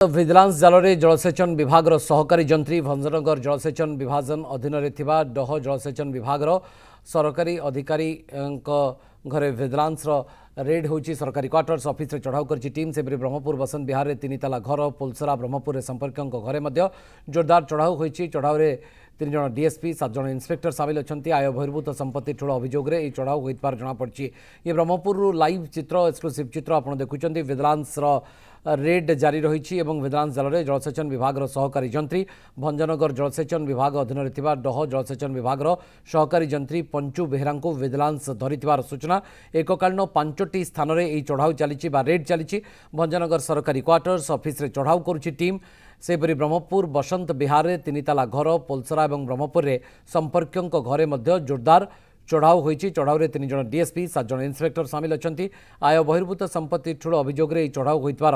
vigilance জালরে জলসেচন বিভাগর সহকারী যন্ত্রী ভঞ্জনগর জলসেচন বিভাজন অধীନରେ থিবা ডহ জলসেচন বিভাগর সরকারি অধিকারী ঘরে ভিজিলান্সর রেড হচ্ছে সরকারি কোয়ার্টর্স অফিসে চড়াও করছে টিম সেপরি ব্রহ্মপুর বসন্ত বিহারে তিন তালা ঘর পোলসরা ব্রহ্মপুরের সম্পর্কীয় ঘরে জোরদার চড়াও হয়েছে চড়াওরে 3 জন ডিএসপি 7 জন ইন্সপেক্টর সামিল অনেক আয় বহির্ভূত সম্পত্তি ঠুল অভিযোগে এই চড়াও হয়ে জনাপড়ি ये ब्रह्मपुर लाइव चित्र एक्सक्लूसिव चित्र आप देखुं विजिलांसर रेड जारी रही और विजिलांस जाल में जलसेचन विभाग सहकारी जंत्री भंजनगर जलसेचन विभाग अधीन डह जलसेचन विभाग सहकारी जंत्री पंचु बेहरा को विजिलांस धरी सूचना एककालीन 5टी स्थान में यह चढ़ाऊ चली रेड चली भंजनगर सरकारी quarters office चढ़ाऊ करुच्ची team सेपरी Brahmapur Basant Vihar में 3 ताला घर पोलसरा और ब्रह्मपुर में संपर्कों घरे जोरदार चढ़ाऊ होती चढ़ाऊ 3 जन डीएसपी 7 जन इन्स्पेक्टर सामिल अच्छा आय बहिर्भूत संपत्ति ठूल अभियोगे चढ़ाऊ होतार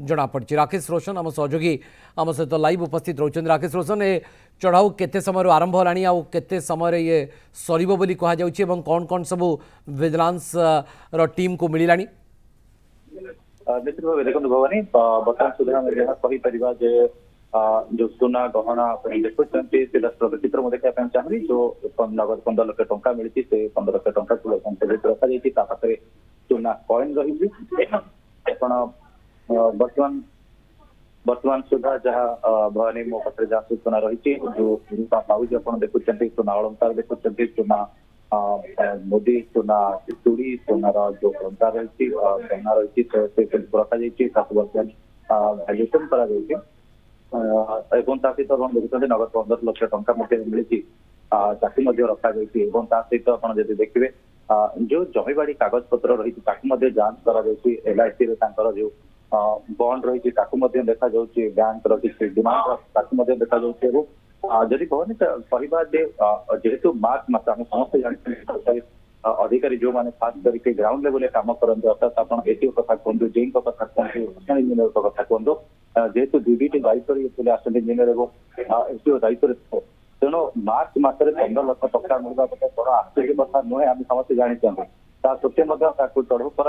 जनापड़ी राकेश रोशन आम सहयोगी आम सहित लाइव उपस्थित रोच राकेश रोशन ए चढ़ाऊ केते समय आरंभ होलानी आउ केते समय ये सरिबो बोली कहा जाउछि एवं कौन कौन सब विजिलेंस रो टीम को मिलिलानी निश्चित भाव देखो भवानी बर्तमान सुधा कही पार जे जो सुना गहना देखुं चित्र में देखा चाहिए जो नगद 15 लाख टंका मिली से 15 लाख टंका रखा जाए सुना कॉइन रही वर्तमान सुधा जहाँ भवानी मो पाखे जहाँ सूचना रही जो रूपा पाउज आप देखुं सुना अलंकार देखुं सुना मोदी सुना चूड़ी सुनार जो अलंकार रही गहना रही रखा जाए भैल्यूएसन करा सहित देखते नगद 15 लाख टंका मिली रखा सहित आप देखिए जो जमीबाड़ी कागज पत्र रही जांच कर एलआईसी जो बंड रही देखा बैंक किसी डिमांड देखा जदि कहनी कहवा जेहेतु मार्च मस आम समस्त जानी अधिकारी जो मैंने खास करके ग्राउंड लेवल काम करते अर्थात आप एटीओ कथा कहतु जेई कथा कहतु इंजीनियर कथा कहतु जेहेतु दुईटी दायित्व आसंट इंजीनियर और एसडीओ दायित्व तेणु मार्च मसरे 15 लाख टका मिलवा गोटे बड़ आश्चर्य कथा नुहे आम समस्त जानी सत्वे चढ़ाऊ कर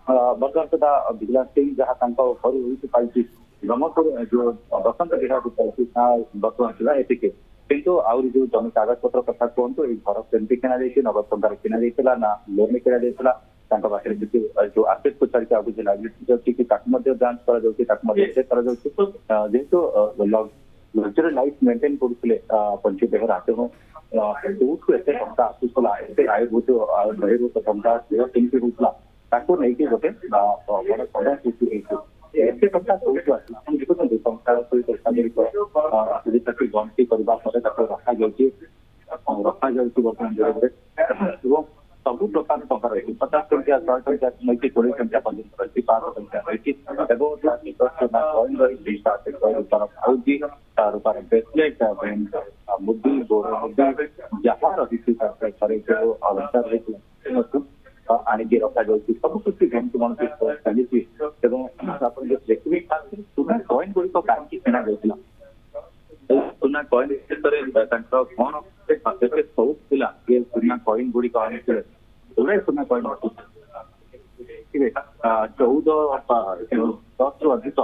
बर्तमान सुधा विजिलेंस टीम जहाँ घर पाई ब्रह्मपुर जो बसंत विहार बर्तमान सुधा एटिके किंतु आउरी जो जमी कागज पत्र कथा कहतु घर केमती किना नगद टंकार किना ना लोन किना पाखे किसी जो आसेट को छाड़ी आगे लाइबिलिटी अच्छी कि जांच जेहेतु लग्जरी लाइफ मेंटेन करते पंचु बेहरा तेणु जो एत टंका आसूला एत आयुर्भूत बहिर्भूत टंका केमती होता नहीं गोटे बड़ सदा सृष्टि एत टंका कौटू आसला देखुं संसार सहित सुविधा गणति करने रखा बर्तमान जगह सबू प्रकार टंका रही 50 टंका 100 टंका नहीं 20 टंका पर्यटन रही 500 टंका रही कॉइन रही रूपार ब्रेसलेट मुद्दी गोड़ मुद्दी जहाँ रही अलंकार रही आणिकी रखा सब कुछ गणति गणति चली देखिए सुना कॉइन गुड़िक कहीं किणा जाता सुना कॉइन कौन शौक था ये सुना कॉइन गुड़िक आने गुड़ाए सुना कॉइन देखिए 14 10 रु अधिक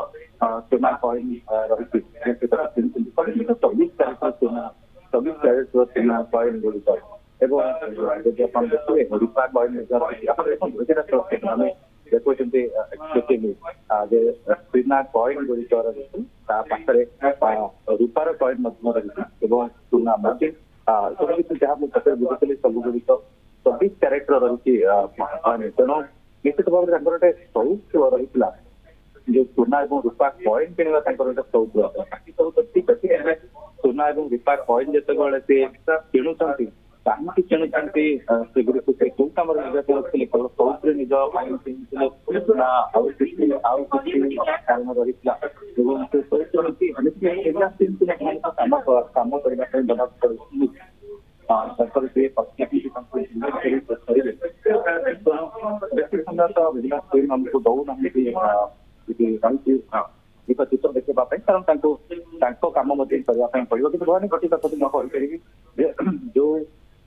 सुना कॉइन रही 24 कैरेट सुना कॉइन गुड़िक देखिए रूपा कॉइन देखुं सुना कॉइन गुड़िक पाखे रूपार कॉइन रही सुना मोदी सब किसी जहाँ मुझे बुझुली सब गुड़िक 24 कैरेट रही तेणु निश्चित भाव में गोटे शौक रही जो सुना और रूपा कॉइन किणवा गोटे शौक बाकी सब तो ठीक अच्छे सुना और रूपा कॉइन जिते किणुच्च कहीं किणुच्च सेगुड़ी से कौ कम रखते केवल शौक निज कारण रही कम करने आमको दौना एक चित्र देखापी कारण कम करने पड़ो कि भवानी गोटे कथा न कहीपरि जो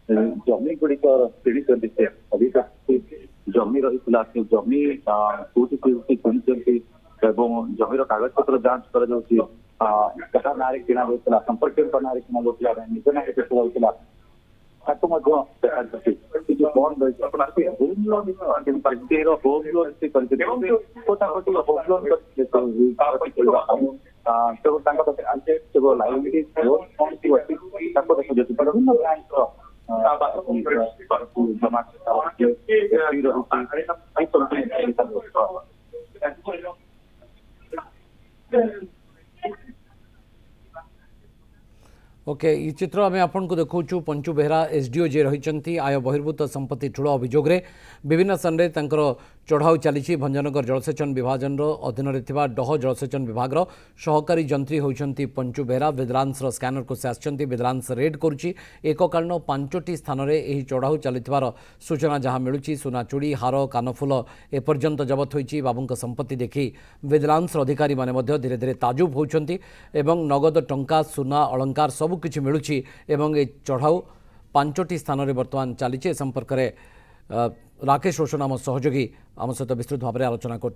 जमी गुड़िक किणी से अधिक जमी रही जमी कौटी किणी ଏବଂ ଜମିର କାଗଜପତ୍ର ଯାଞ୍ଚ କରାଯାଉଛି କାହା ନାଁରେ କିଣା ଯାଉଥିଲା ସମ୍ପର୍କୀୟଙ୍କ ନାଁରେ କିଣା ଯାଉଥିଲା ନିଜ ନାଁରେ କେତେ ଯାଉଥିଲା ତାକୁ ମଧ୍ୟ ଦେଖାଯାଉଛି କିଛି ବଣ୍ଡ ରହିଛି ହୋମ୍ ଲୋନ୍ ପାର୍ଟିର ହୋମ୍ ଲୋନ୍ ସେ କରିଛନ୍ତି କୋଟାକୋଟି ହୋମ୍ ଲୋନ୍ କେବଳ ତାଙ୍କ ପାଖରେ ଆସେଟ୍ କେବଳ ଲାଇବିଲିଟି ଲୋନ୍ କ'ଣ ସବୁ ଅଛି ତାକୁ ଦେଖାଯାଉଛି ବିଭିନ୍ନ ବ୍ୟାଙ୍କର ଜମା ओके ये चित्र आम आपन को देखु पंचु बेहरा एसडीओ जे रही आय बहिर्भूत संपत्ति ठूल अभियोग विभिन्न स्थान में चढ़ाऊ चली भंजनगर जलसेचन विभाजन अधीन डह जलसेचन विभाग सहकारी जंत्री होती पंचु बेहरा विजिलेंस स्कैनर को से आसछंती विजिलेंस रेड करुच्ची एककालीन 5टी स्थान में यह चढ़ाऊ चलिथिबार सूचना जहां मिलूची सुना चूड़ी हार कानफुल एपर्यंत जबत होईची बाबूंक संपत्ति देखी विजिलेंस अधिकारी माने मध्य धीरे धीरे ताजुब होउछंती एवं नगद टंका सुना अलंकार सब किछि मिलूची एवं ए चढ़ाऊ 5टी स्थान में बर्तमान चली संपर्क में राकेश रोशन आम सहयोगी आम सहित विस्तृत भाव में आलोचना कर